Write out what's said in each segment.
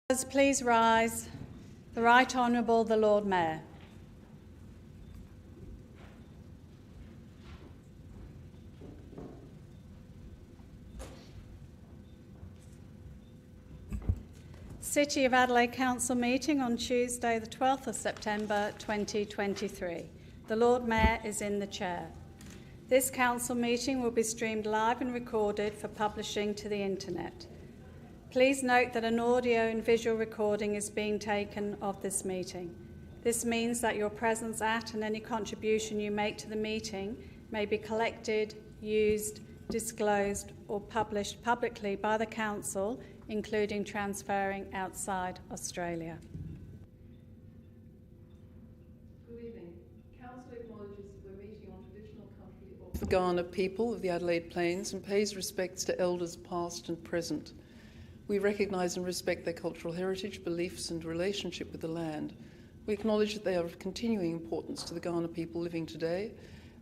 Please rise. The Right Honourable the Lord Mayor. City of Adelaide Council meeting on Tuesday the 12th of September 2023. The Lord Mayor is in the chair. This council meeting will be streamed live and recorded for publishing to the internet. Please note that an audio and visual recording is being taken of this meeting. This means that your presence at and any contribution you make to the meeting may be collected, used, disclosed or published publicly by the Council, including transferring outside Australia. Good evening. Council acknowledges that we're meeting on traditional country of the Kaurna people of the Adelaide Plains and pays respects to elders past and present. We recognise and respect their cultural heritage, beliefs and relationship with the land. We acknowledge that they are of continuing importance to the Kaurna people living today,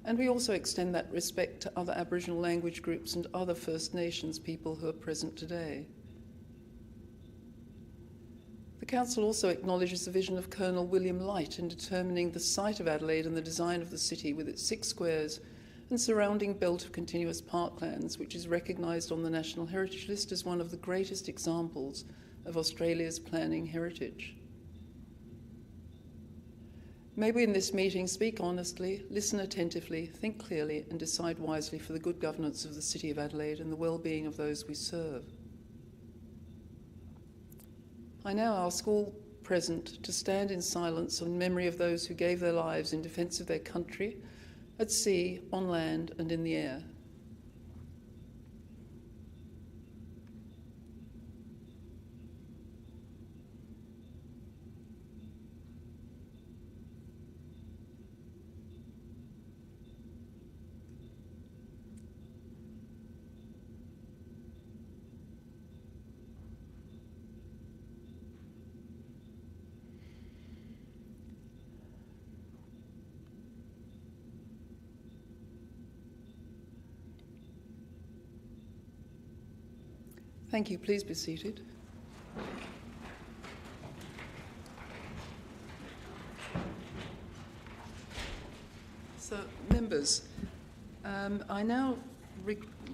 and we also extend that respect to other Aboriginal language groups and other First Nations people who are present today. The Council also acknowledges the vision of Colonel William Light in determining the site of Adelaide and the design of the city with its 6 squares and surrounding belt of continuous parklands, which is recognised on the National Heritage List as one of the greatest examples of Australia's planning heritage. May we in this meeting speak honestly, listen attentively, think clearly and decide wisely for the good governance of the City of Adelaide and the well-being of those we serve. I now ask all present to stand in silence in memory of those who gave their lives in defence of their country, at sea, on land and in the air. Thank you. Please be seated. So, members, I now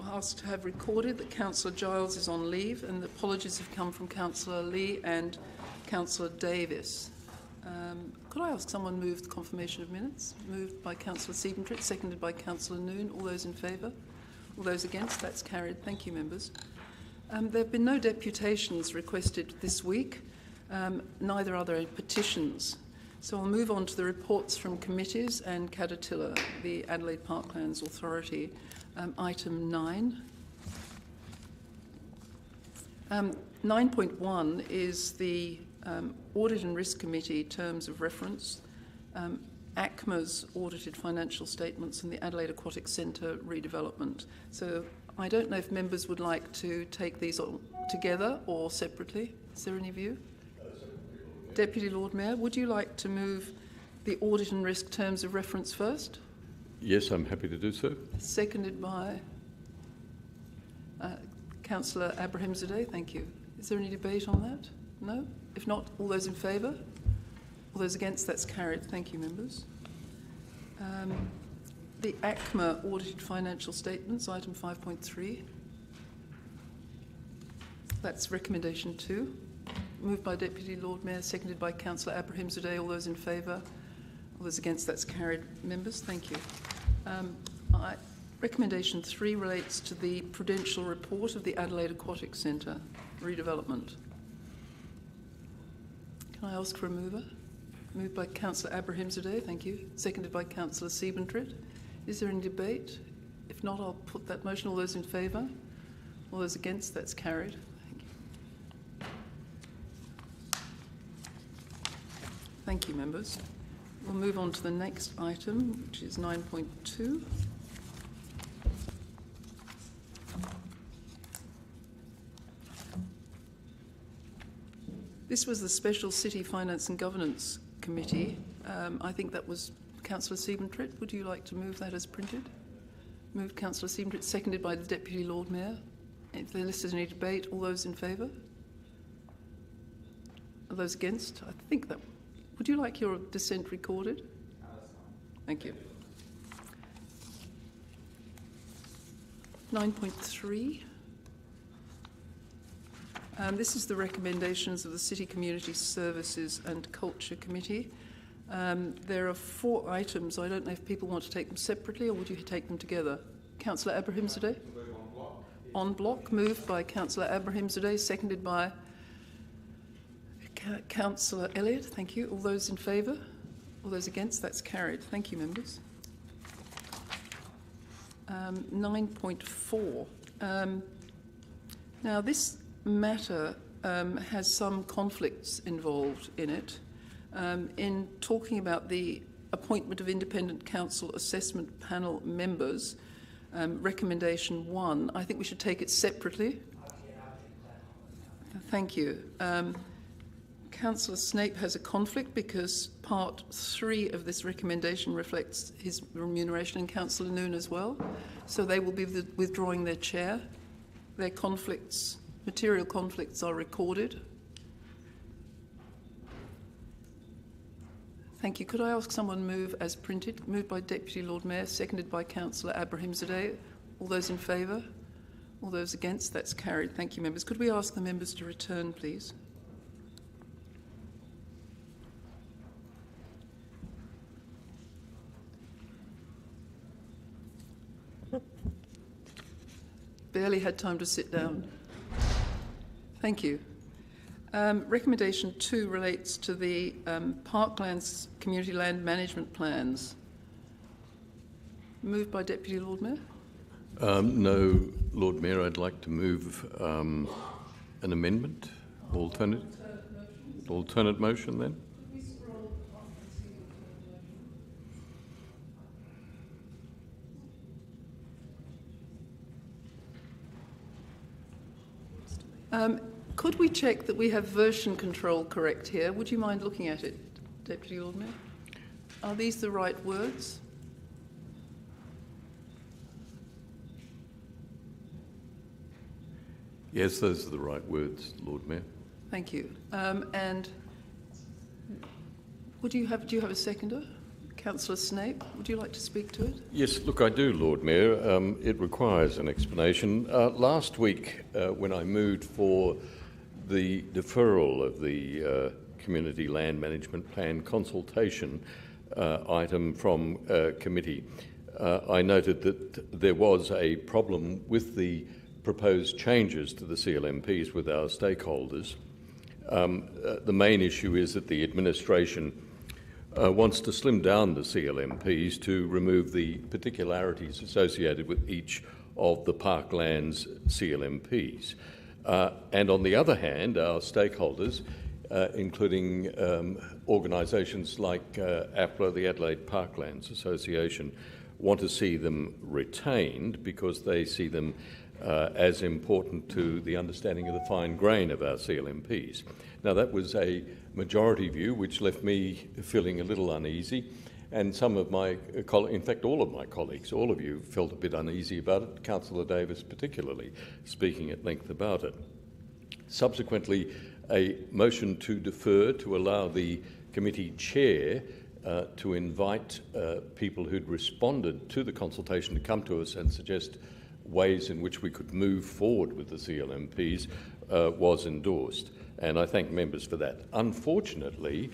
ask to have recorded that Councillor Giles is on leave and the apologies have come from Councillor Lee and Councillor Davis. Could I ask someone move the confirmation of minutes? Moved by Councillor Siebentrit, seconded by Councillor Noon. All those in favour? All those against? That's carried. Thank you, members. There have been no deputations requested this week, neither are there any petitions. So I'll move on to the reports from committees and Caterpillar, the Adelaide Parklands Authority. Item 9. 9.1 is the Audit and Risk Committee terms of reference, ACMA's audited financial statements and the Adelaide Aquatic Centre redevelopment. So I don't know if members would like to take these all together or separately. Is there any view? Deputy Lord Mayor, would you like to move the audit and risk terms of reference first? Yes, I'm happy to do so. Seconded by Councillor Abrahimzadeh. Thank you. Is there any debate on that? No? If not, all those in favour? All those against? That's carried. Thank you, members. The ACMA audited financial statements, item 5.3. That's recommendation 2. Moved by Deputy Lord Mayor, seconded by Councillor Abrahimzadeh. All those in favour? All those against? That's carried, members. Thank you. Recommendation 3 relates to the prudential report of the Adelaide Aquatic Centre redevelopment. Can I ask for a mover? Moved by Councillor Abrahimzadeh. Thank you. Seconded by Councillor Siebentrit. Is there any debate? If not, I'll put that motion. All those in favour? All those against? That's carried. Thank you. Thank you, members. We'll move on to the next item, which is 9.2. This was the Special City Finance and Governance Committee. I think that was Councillor Siebentrit. Would you like to move that as printed? Moved Councillor Siebentrit, seconded by the Deputy Lord Mayor. If there is any debate, all those in favour? Are those against? I think that... Would you like your dissent recorded? Thank you. 9.3. This is the recommendations of the City Community Services and Culture Committee. There are 4 items. I don't know if people want to take them separately or would you take them together? Councillor Abrahimzadeh? On block, moved by Councillor Abrahimzadeh, seconded by Councillor Elliott. Thank you. All those in favour? All those against? That's carried. Thank you, members. 9.4. Now, this matter has some conflicts involved in it. In talking about the appointment of independent council assessment panel members, recommendation 1, I think we should take it separately. Thank you. Councillor Snape has a conflict because part 3 of this recommendation reflects his remuneration and Councillor Noon as well. So they will be withdrawing their chair. Their conflicts, material conflicts, are recorded. Thank you. Could I ask someone move as printed? Moved by Deputy Lord Mayor, seconded by Councillor Abrahimzadeh. All those in favour? All those against? That's carried. Thank you, members. Could we ask the members to return, please? Barely had time to sit down. Thank you. Recommendation 2 relates to the Parklands Community Land Management Plans. Moved by Deputy Lord Mayor? No, Lord Mayor, I'd like to move an amendment, alternate motion then. Could we check that we have version control correct here? Would you mind looking at it, Deputy Lord Mayor? Are these the right words? Yes, those are the right words, Lord Mayor. Thank you. And do you have a seconder? Councillor Snape, would you like to speak to it? Yes, look, I do, Lord Mayor. It requires an explanation. Last week, when I moved for the deferral of the Community Land Management Plan consultation item from committee, I noted that there was a problem with the proposed changes to the CLMPs with our stakeholders. The main issue is that the administration wants to slim down the CLMPs to remove the particularities associated with each of the Parklands CLMPs. And on the other hand, our stakeholders, including organisations like APLA, the Adelaide Parklands Association, want to see them retained because they see them as important to the understanding of the fine grain of our CLMPs. Now, that was a majority view which left me feeling a little uneasy, and some of my colleagues, in fact all of my colleagues, all of you felt a bit uneasy about it, Councillor Davis particularly, speaking at length about it. Subsequently, a motion to defer to allow the committee chair to invite people who'd responded to the consultation to come to us and suggest ways in which we could move forward with the CLMPs was endorsed, and I thank members for that. Unfortunately,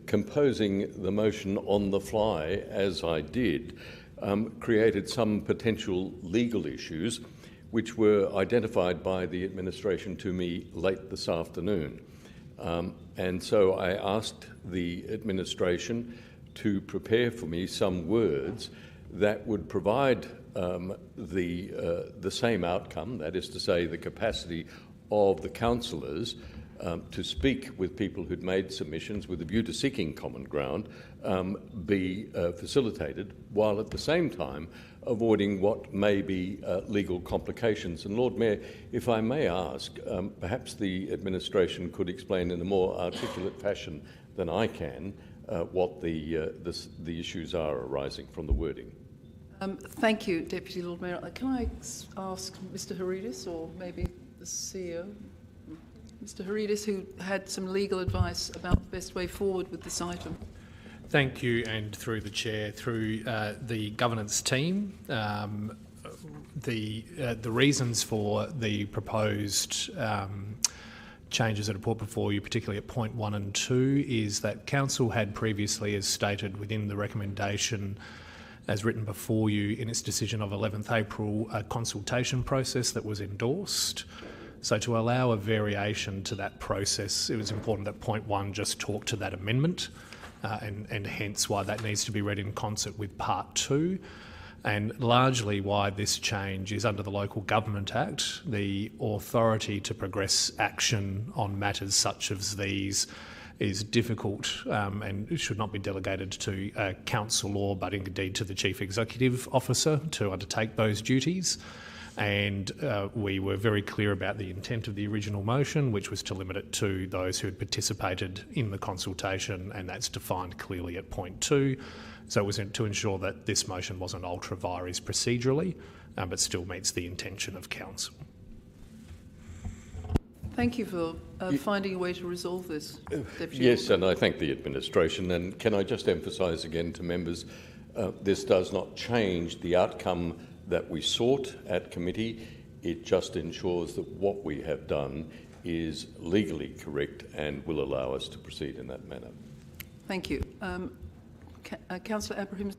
composing the motion on the fly, as I did, created some potential legal issues which were identified by the administration to me late this afternoon. And so I asked the administration to prepare for me some words that would provide the same outcome, that is to say the capacity of the councillors to speak with people who'd made submissions with a view to seeking common ground be facilitated, while at the same time avoiding what may be legal complications. And Lord Mayor, if I may ask, perhaps the administration could explain in a more articulate fashion than I can what the issues are arising from the wording. Thank you, Deputy Lord Mayor. Can I ask Mr. Haridis or maybe the CEO? Mr Haridis, who had some legal advice about the best way forward with this item. Thank you, and through the Chair, through the governance team, the reasons for the proposed changes that are put before you, particularly at point 1 and 2, is that Council had previously, as stated within the recommendation as written before you in its decision of 11th April, a consultation process that was endorsed. So to allow a variation to that process, it was important that point 1 just talk to that amendment, and hence why that needs to be read in concert with part 2. And largely why this change is under the Local Government Act. The authority to progress action on matters such as these is difficult and should not be delegated to council law, but indeed to the Chief Executive Officer to undertake those duties. And we were very clear about the intent of the original motion, which was to limit it to those who had participated in the consultation, and that's defined clearly at point 2. So it was to ensure that this motion wasn't ultra vires procedurally, but still meets the intention of Council. Thank you for finding a way to resolve this, Deputy. Yes, and I thank the administration. And can I just emphasise again to members, this does not change the outcome that we sought at committee. It just ensures that what we have done is legally correct and will allow us to proceed in that manner. Thank you. Councillor Abraham.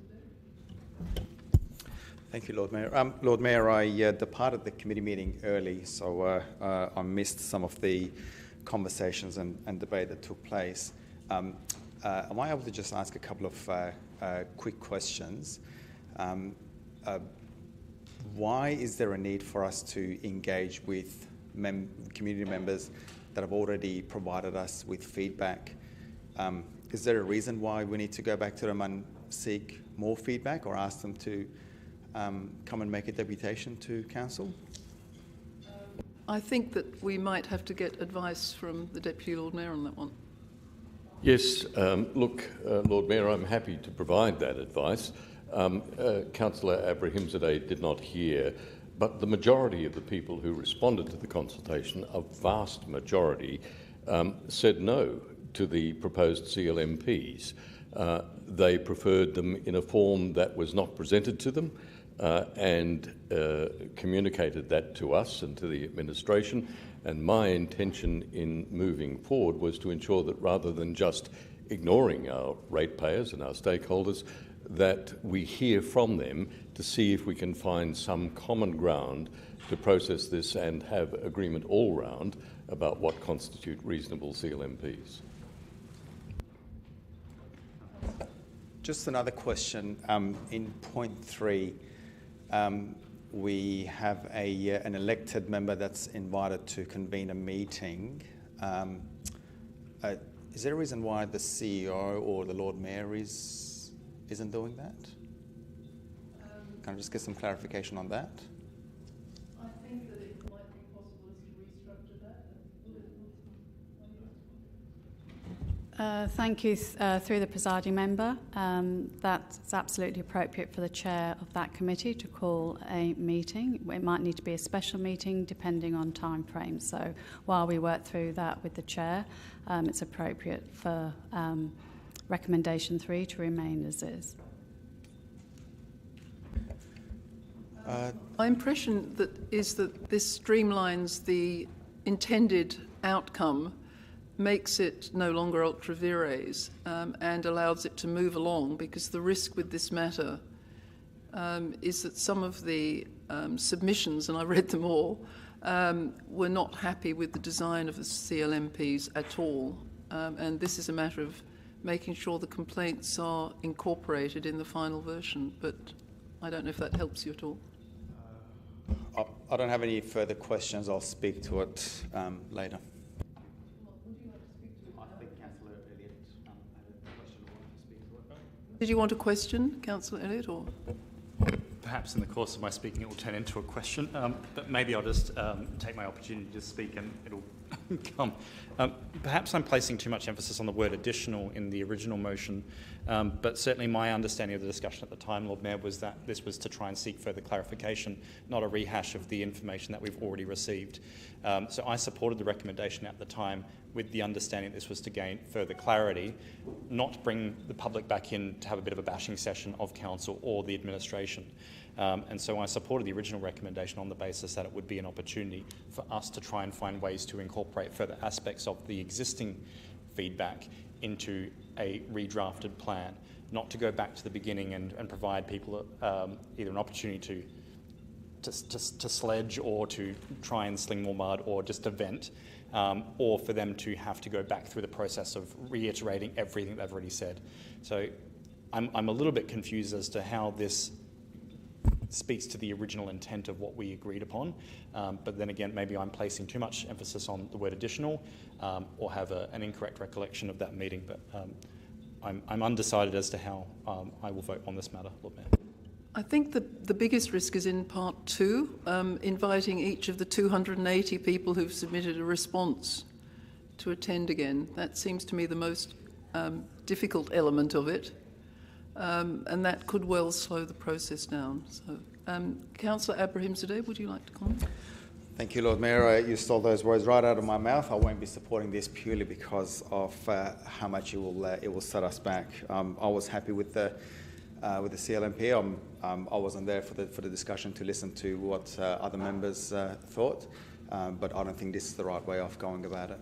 Thank you, Lord Mayor. Lord Mayor, I departed the committee meeting early, so I missed some of the conversations and debate that took place. Am I able to just ask a couple of quick questions? Why is there a need for us to engage with community members that have already provided us with feedback? Is there a reason why we need to go back to them and seek more feedback, or ask them to come and make a deputation to Council? I think that we might have to get advice from the Deputy Lord Mayor on that one. Yes, look, Lord Mayor, I'm happy to provide that advice. Councillor Abrahimzadeh did not hear, but the majority of the people who responded to the consultation, a vast majority, said no to the proposed CLMPs. They preferred them in a form that was not presented to them, and communicated that to us and to the administration. And my intention in moving forward was to ensure that rather than just ignoring our ratepayers and our stakeholders, that we hear from them to see if we can find some common ground to process this and have agreement all round about what constitute reasonable CLMPs. Just another question. In point 3, we have an elected member that's invited to convene a meeting. Is there a reason why the CEO or the Lord Mayor isn't doing that? Can I just get some clarification on that? I think that it might be possible to restructure that. Thank you. Through the presiding member, that's absolutely appropriate for the chair of that committee to call a meeting. It might need to be a special meeting depending on time frames. So while we work through that with the chair, it's appropriate for recommendation 3 to remain as is. My impression is that this streamlines the intended outcome, makes it no longer ultra vires, and allows it to move along, because the risk with this matter is that some of the submissions, and I read them all, were not happy with the design of the CLMPs at all. And this is a matter of making sure the complaints are incorporated in the final version, but I don't know if that helps you at all. I don't have any further questions. I'll speak to it later. Did you want a question, Councillor Elliott, or? Perhaps in the course of my speaking it will turn into a question, but maybe I'll just take my opportunity to speak and it'll come. Perhaps I'm placing too much emphasis on the word additional in the original motion, But certainly my understanding of the discussion at the time, Lord Mayor, was that this was to try and seek further clarification, not a rehash of the information that we've already received. So I supported the recommendation at the time with the understanding this was to gain further clarity, not bring the public back in to have a bit of a bashing session of council or the administration. And so I supported the original recommendation on the basis that it would be an opportunity for us to try and find ways to incorporate further aspects of the existing feedback into a redrafted plan, not to go back to the beginning and provide people either an opportunity to sledge or to try and sling more mud or just to vent, or for them to have to go back through the process of reiterating everything they've already said. So I'm a little bit confused as to how this speaks to the original intent of what we agreed upon, but then again, maybe I'm placing too much emphasis on the word additional, or have an incorrect recollection of that meeting, but I'm undecided as to how I will vote on this matter, Lord Mayor. I think the biggest risk is in part 2, inviting each of the 280 people who've submitted a response to attend again. That seems to me the most difficult element of it. And that could well slow the process down. So, Councillor Abrahimzadeh, would you like to comment? Thank you, Lord Mayor. You stole those words right out of my mouth. I won't be supporting this purely because of how much it will set us back. I was happy with the CLMP. I wasn't there for the discussion to listen to what other members thought, but I don't think this is the right way of going about it.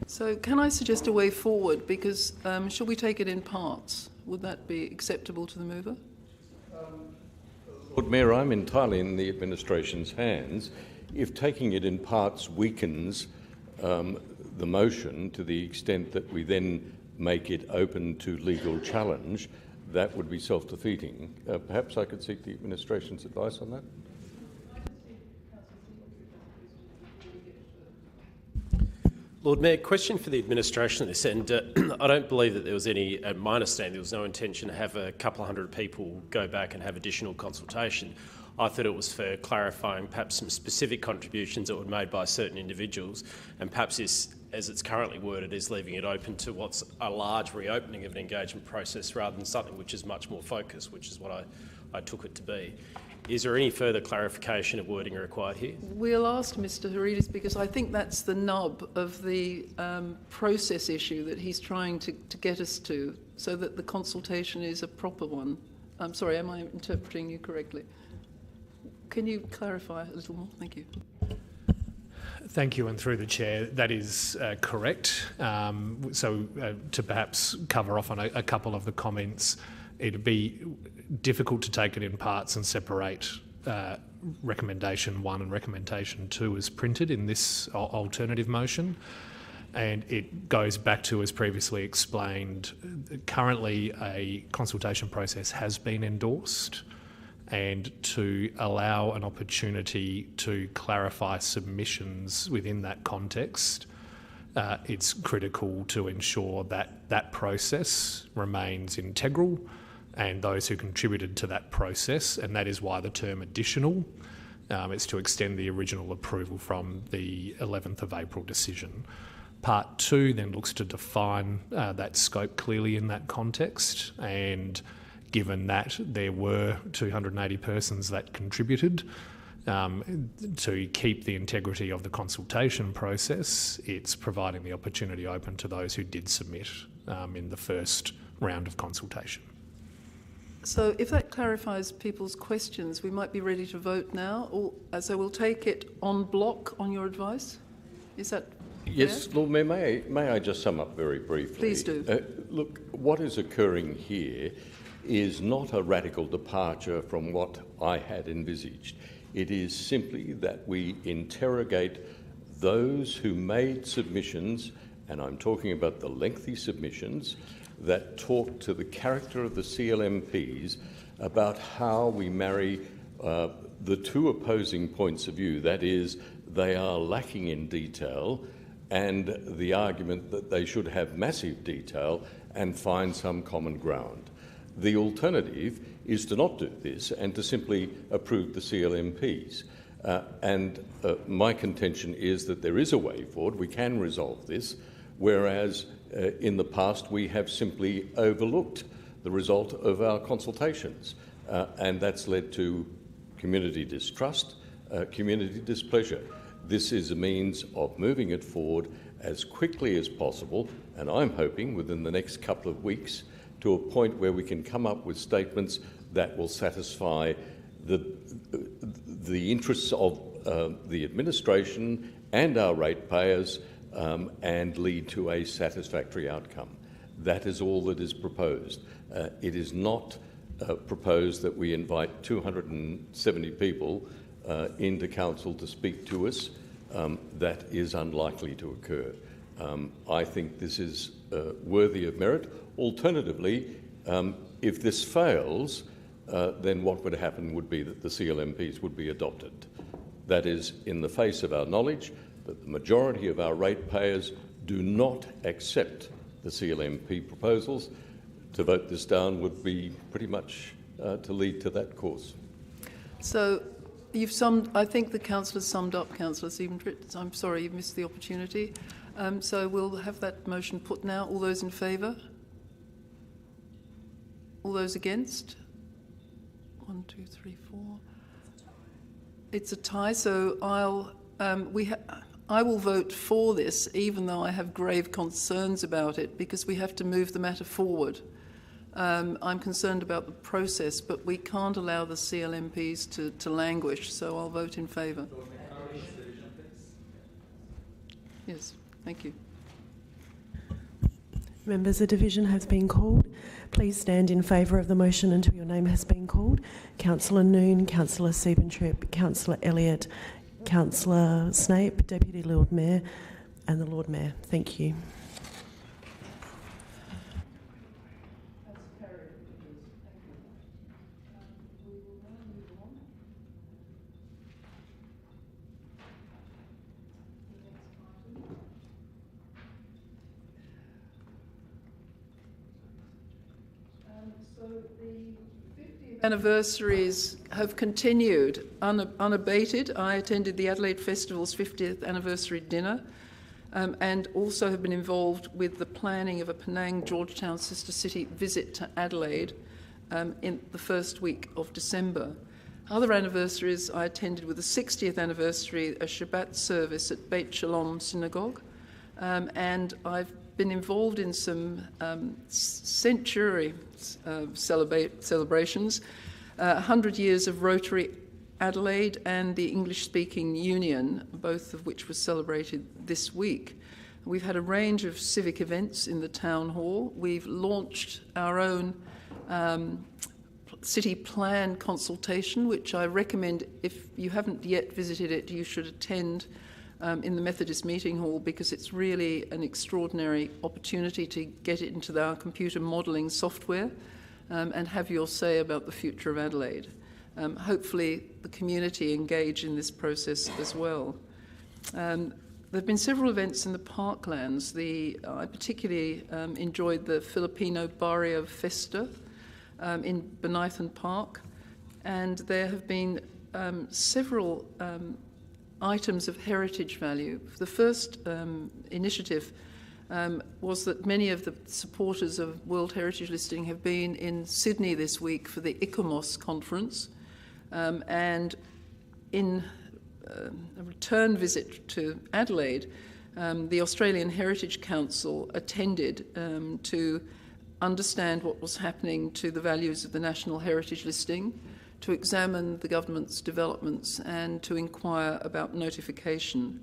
So, can I suggest a way forward? Because shall we take it in parts? Would that be acceptable to the mover? Lord Mayor, I'm entirely in the administration's hands. If taking it in parts weakens the motion to the extent that we then make it open to legal challenge, that would be self-defeating. Perhaps I could seek the administration's advice on that. Lord Mayor, question for the administration of this, and I don't believe that there was any, at my understanding, there was no intention to have a couple of hundred people go back and have additional consultation. I thought it was for clarifying perhaps some specific contributions that were made by certain individuals, and perhaps this, as it's currently worded, is leaving it open to what's a large reopening of an engagement process rather than something which is much more focused, which is what I took it to be. Is there any further clarification of wording required here? We'll ask Mr Haridis, because I think that's the nub of the process issue that he's trying to get us to, so that the consultation is a proper one. I'm sorry, am I interpreting you correctly? Can you clarify a little more? Thank you. Thank you, and through the chair, that is correct. To perhaps cover off on a couple of the comments, it'd be difficult to take it in parts and separate recommendation 1 and recommendation 2 as printed in this alternative motion. And it goes back to, as previously explained, currently a consultation process has been endorsed, and to allow an opportunity to clarify submissions within that context, it's critical to ensure that that process remains integral and those who contributed to that process, and that is why the term additional, is to extend the original approval from the 11th of April decision. Part 2 then looks to define that scope clearly in that context, and given that there were 280 persons that contributed, to keep the integrity of the consultation process, it's providing the opportunity open to those who did submit in the first round of consultation. So if that clarifies people's questions, we might be ready to vote now. So we'll take it en bloc on your advice. Is that Yes, fair? Lord Mayor, may I just sum up very briefly? Please do. Look, what is occurring here is not a radical departure from what I had envisaged. It is simply that we interrogate those who made submissions, and I'm talking about the lengthy submissions, that talk to the character of the CLMPs about how we marry the two opposing points of view, that is, they are lacking in detail, and the argument that they should have massive detail and find some common ground. The alternative is to not do this and to simply approve the CLMPs. My contention is that there is a way forward. We can resolve this whereas in the past we have simply overlooked the result of our consultations, and that's led to community distrust, community displeasure. This is a means of moving it forward as quickly as possible, and I'm hoping within the next couple of weeks to a point where we can come up with statements that will satisfy the interests of the administration and our ratepayers and lead to a satisfactory outcome. That is all that is proposed. It is not proposed that we invite 270 people into council to speak to us. That is unlikely to occur. I think this is worthy of merit. Alternatively, if this fails, then what would happen would be that the CLMPs would be adopted. That is in the face of our knowledge that the majority of our ratepayers do not accept the CLMP proposals. To vote this down would be pretty much to lead to that course. So I think the councillor summed up, Councillor Stephen. I'm sorry you've missed the opportunity. So we'll have that motion put now. All those in favour? All those against? 1, 2, 3, 4. It's a tie, so I will vote for this, even though I have grave concerns about it, because we have to move the matter forward. I'm concerned about the process, but we can't allow the CLMPs to languish, so I'll vote in favour. Yes, thank you. Members, a division has been called. Please stand in favour of the motion until your name has been called. Councillor Noon, Councillor Siebentrip, Councillor Elliott, Councillor Snape, Deputy Lord Mayor and the Lord Mayor. Thank you. Anniversaries have continued unabated. I attended the Adelaide Festival's 50th anniversary dinner and also have been involved with the planning of a Penang-Georgetown sister city visit to Adelaide in the first week of December. Other anniversaries I attended with the 60th anniversary, a Shabbat service at Beit Shalom Synagogue, and I've been involved in some century celebrations, 100 years of Rotary Adelaide and the English-speaking Union, both of which were celebrated this week. We've had a range of civic events in the town hall. We've launched our own city plan consultation, which I recommend, if you haven't yet visited it, you should attend in the Methodist Meeting Hall, because it's really an extraordinary opportunity to get it into our computer modelling software and have your say about the future of Adelaide. Hopefully the community engage in this process as well. There have been several events in the parklands. I particularly enjoyed the Filipino Barrio Festa in Benithan Park, and there have been several items of heritage value. The first initiative was that many of the supporters of World Heritage Listing have been in Sydney this week for the ICOMOS conference, and in a return visit to Adelaide, the Australian Heritage Council attended to understand what was happening to the values of the National Heritage Listing, to examine the government's developments and to inquire about notification.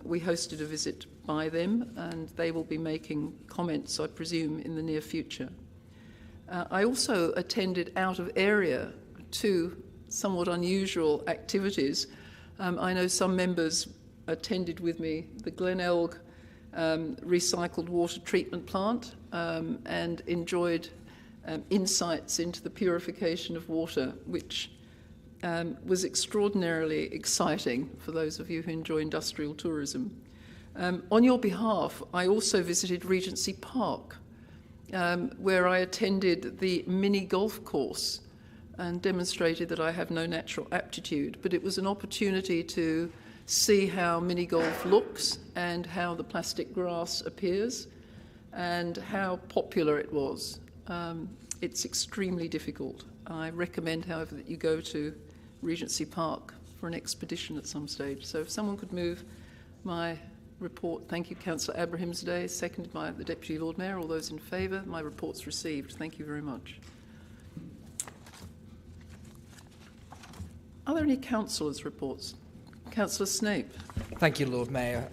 We hosted a visit by them, and they will be making comments, I presume, in the near future. I also attended out of area two somewhat unusual activities. I know some members attended with me the Glenelg recycled water treatment plant and enjoyed insights into the purification of water, which was extraordinarily exciting for those of you who enjoy industrial tourism. On your behalf, I also visited Regency Park, where I attended the mini golf course and demonstrated that I have no natural aptitude, but it was an opportunity to see how mini golf looks and how the plastic grass appears and how popular it was. It's extremely difficult. I recommend, however, that you go to Regency Park for an expedition at some stage. So if someone could move my report. Thank you, Councillor Abrahamsday, seconded by the Deputy Lord Mayor. All those in favour? My report's received. Thank you very much. Are there any councillors' reports? Councillor Snape. Thank you, Lord Mayor.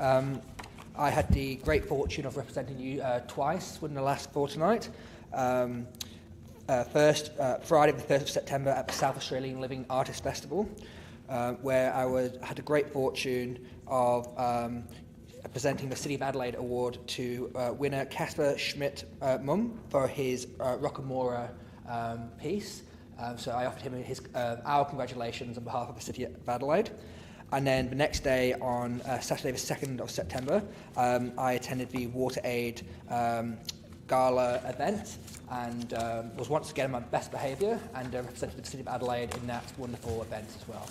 I had the great fortune of representing you twice within the last fortnight. First, Friday the 1st of September at the South Australian Living Artists Festival, where I had the great fortune of presenting the City of Adelaide Award to winner Casper Schmidt-Mum for his Rockamora piece. So I offered him our congratulations on behalf of the City of Adelaide. And then the next day, on Saturday the 2nd of September, I attended the WaterAid Gala event and was once again my best behaviour and represented the City of Adelaide in that wonderful event as well.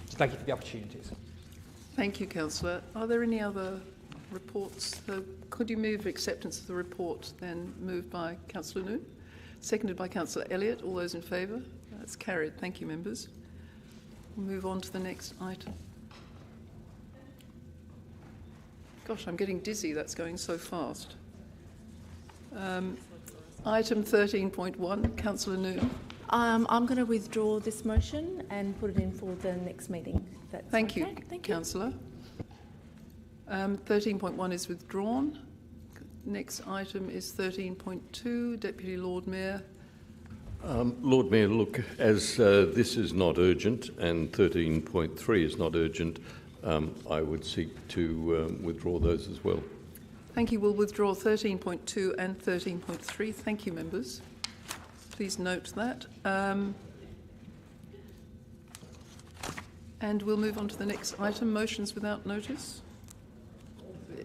So thank you for the opportunities. Thank you, Councillor. Are there any other reports? Could you move acceptance of the report, then moved by Councillor Noon, seconded by Councillor Elliott? All those in favour? That's carried. Thank you, members. We'll move on to the next item. Gosh, I'm getting dizzy. That's going so fast. Item 13.1, Councillor Noon. I'm going to withdraw this motion and put it in for the next meeting. Thank you, Councillor. 13.1 is withdrawn. Next item is 13.2, Deputy Lord Mayor. Lord Mayor, look, as this is not urgent and 13.3 is not urgent, I would seek to withdraw those as well. Thank you. We'll withdraw 13.2 and 13.3. Thank you, members. Please note that. And we'll move on to the next item, motions without notice.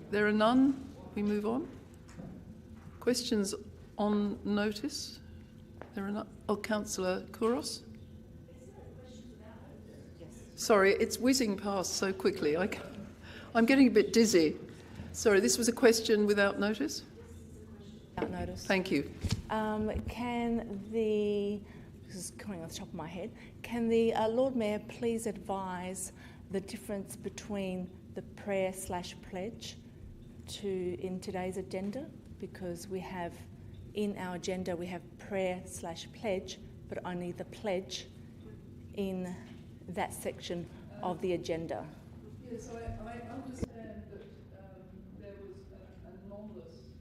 There are none. We move on. Questions on notice? There are none. Oh, Councillor Kouros. Sorry, it's whizzing past so quickly. I'm getting a bit dizzy. Sorry, this was a question without notice? Without notice. Thank you. This is coming off the top of my head, can the Lord Mayor please advise the difference between the prayer/pledge in today's agenda? Because we have, in our agenda, we have prayer/pledge, but only the pledge in that section of the agenda. Yes, I understand that there was an anomalous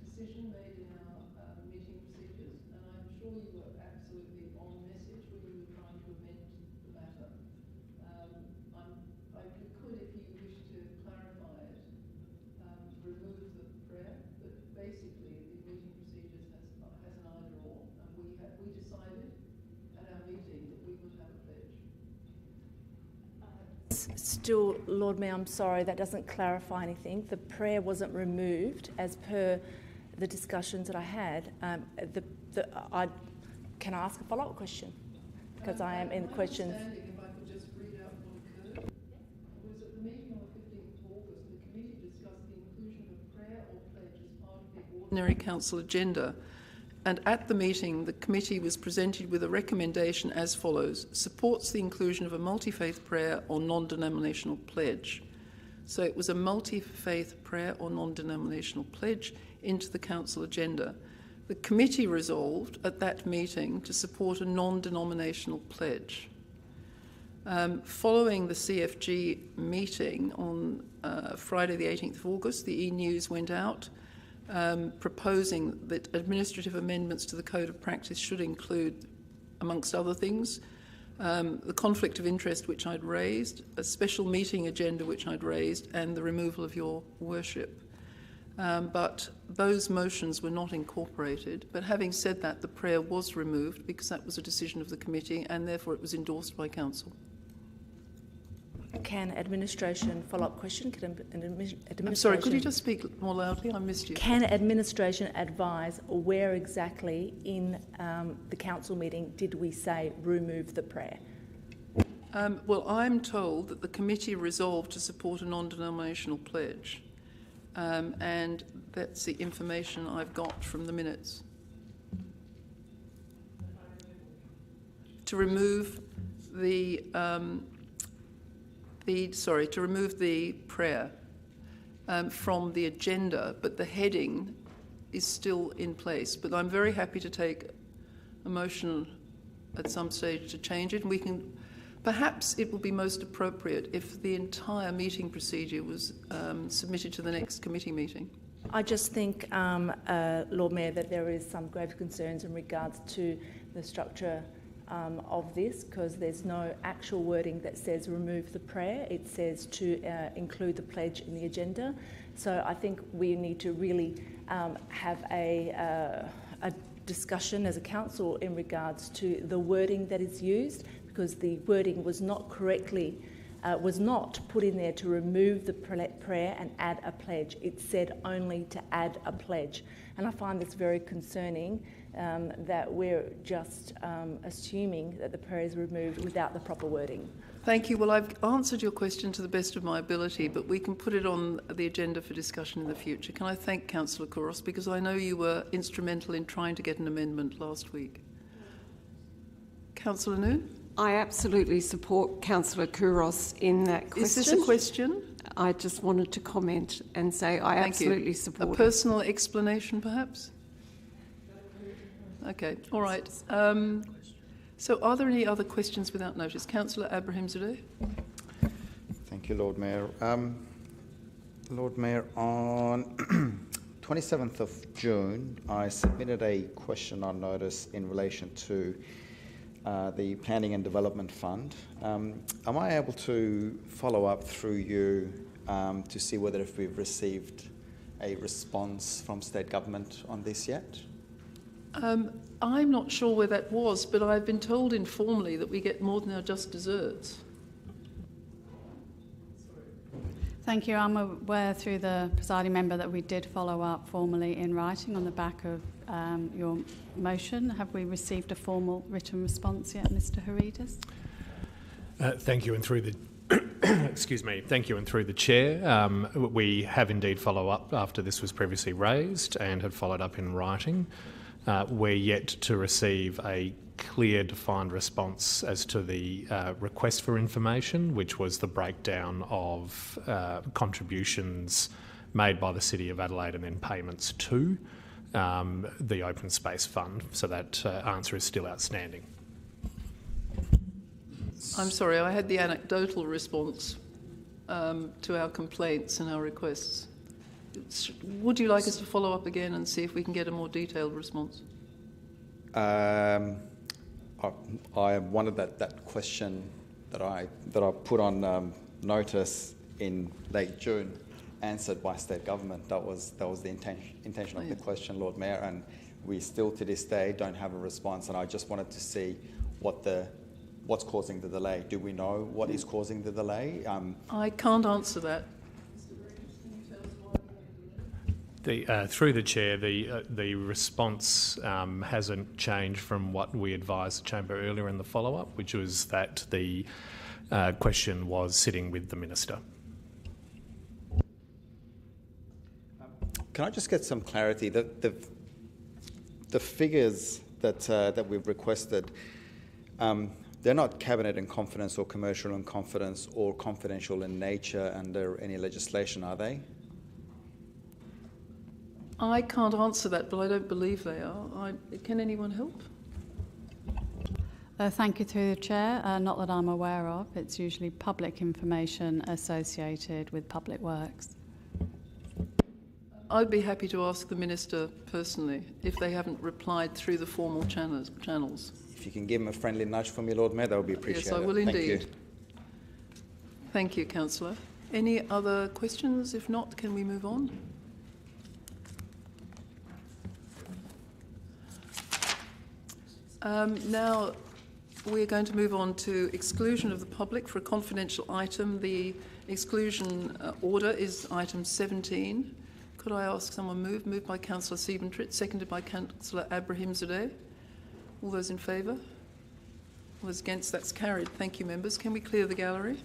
decision made in our meeting procedures, and I'm sure you were absolutely on message when you were trying to amend the matter. I could, if you wish to clarify it, remove the prayer, but basically the meeting procedures has an either or, and we decided at our meeting that we would have a pledge. Still, Lord Mayor, I'm sorry, that doesn't clarify anything. The prayer wasn't removed as per the discussions that I had. Can I ask a follow-up question? Because I am in the questions. If I could just read out what occurred. It was at the meeting on the 15th of August, the committee discussed the inclusion of prayer or pledge as part of the ordinary council agenda. And at the meeting, the committee was presented with a recommendation as follows: supports the inclusion of a multi-faith prayer or non-denominational pledge. So it was a multi-faith prayer or non-denominational pledge into the council agenda. The committee resolved at that meeting to support a non-denominational pledge. Following the CFG meeting on Friday the 18th of August, the e-news went out proposing that administrative amendments to the Code of Practice should include, amongst other things, the conflict of interest which I'd raised, a special meeting agenda which I'd raised, and the removal of your worship. But those motions were not incorporated. But having said that, the prayer was removed because that was a decision of the committee and therefore it was endorsed by council. Can administration, follow-up question, I'm sorry, could you just speak more loudly? I missed you. Can administration advise where exactly in the council meeting did we say remove the prayer? Well, I'm told that the committee resolved to support a non-denominational pledge, and that's the information I've got from the minutes. To remove the prayer from the agenda, but the heading is still in place. But I'm very happy to take a motion at some stage to change it, and we can. Perhaps it will be most appropriate if the entire meeting procedure was submitted to the next committee meeting. I just think, Lord Mayor, that there is some grave concerns in regards to the structure of this, because there's no actual wording that says remove the prayer. It says to include the pledge in the agenda. So I think we need to really have a discussion as a council in regards to the wording that is used, because the wording was not correctly, was not put in there to remove the prayer and add a pledge. It said only to add a pledge. And I find this very concerning, that we're just assuming that the prayer is removed without the proper wording. Thank you. Well, I've answered your question to the best of my ability, but we can put it on the agenda for discussion in the future. Can I thank Councillor Kouros, because I know you were instrumental in trying to get an amendment last week. Councillor Noon? I absolutely support Councillor Kouros in that question. Is this a question? I just wanted to comment and say I absolutely support it. A personal explanation, perhaps? Okay, all right. So are there any other questions without notice? Councillor Abrahimzadeh. Thank you, Lord Mayor. Lord Mayor, on 27th of June, I submitted a question on notice in relation to the Planning and Development Fund. Am I able to follow up through you to see whether if we've received a response from state government on this yet? I'm not sure where that was, but I've been told informally that we get more than our just desserts. Thank you. I'm aware through the presiding member that we did follow up formally in writing on the back of your motion. Have we received a formal written response yet, Mr. Haridas? Thank you, and through the excuse me. Thank you, and through the chair, we have indeed followed up after this was previously raised and have followed up in writing. We're yet to receive a clear, defined response as to the request for information, which was the breakdown of contributions made by the City of Adelaide and then payments to the Open Space Fund. So that answer is still outstanding. I'm sorry, I had the anecdotal response to our complaints and our requests. Would you like us to follow up again and see if we can get a more detailed response? I wanted that question that I put on notice in late June answered by state government. That was the intention of the question, Lord Mayor, and we still to this day don't have a response. And I just wanted to see what's causing the delay. Do we know what is causing the delay? I can't answer that. Through the chair, the response hasn't changed from what we advised the chamber earlier in the follow-up, which was that the question was sitting with the minister. Can I just get some clarity? The figures that we've requested, they're not cabinet in confidence or commercial in confidence or confidential in nature under any legislation, are they? I can't answer that, but I don't believe they are. Can anyone help? Thank you through the chair. Not that I'm aware of. It's usually public information associated with public works. I'd be happy to ask the Minister personally if they haven't replied through the formal channels. If you can give him a friendly nudge for me, Lord Mayor, that would be appreciated. Yes, I will indeed. Thank you. Thank you, Councillor. Any other questions? If not, can we move on? Now we're going to move on to exclusion of the public for a confidential item. The exclusion order is item 17. Could I ask someone move? Moved by Councillor Siebentrit, seconded by Councillor Abrahimzadeh. All those in favour? All those against, that's carried. Thank you, members. Can we clear the gallery?